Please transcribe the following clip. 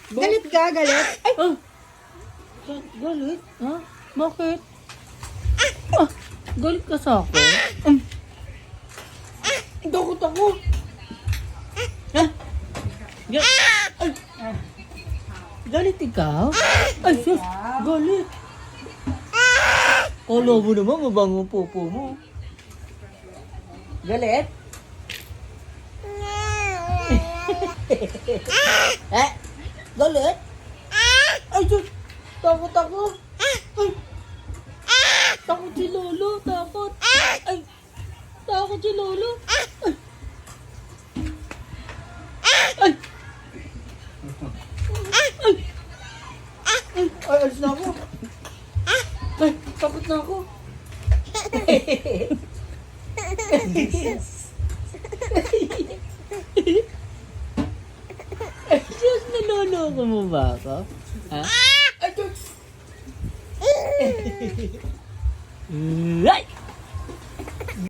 Galit ka, galit. Ay, Ah, galit? Ha? Bakit? Galit ka sa akin? takot ako. Ha? Ay! Galit ikaw? Ay, sus! Galit! Kala mo naman, mabango ang popo mo. Galit? Eh? Galit? Ay, sus! Takot ako! Ay! Takot si Lolo! Takot! Ay! Takot si Lolo! Ay! Ay! Ay! Ay, alis na ako. Ay! Takot na ako! Ay, Diyos, naloloko mo ba ako? Ha? Ay, Diyos. Ay!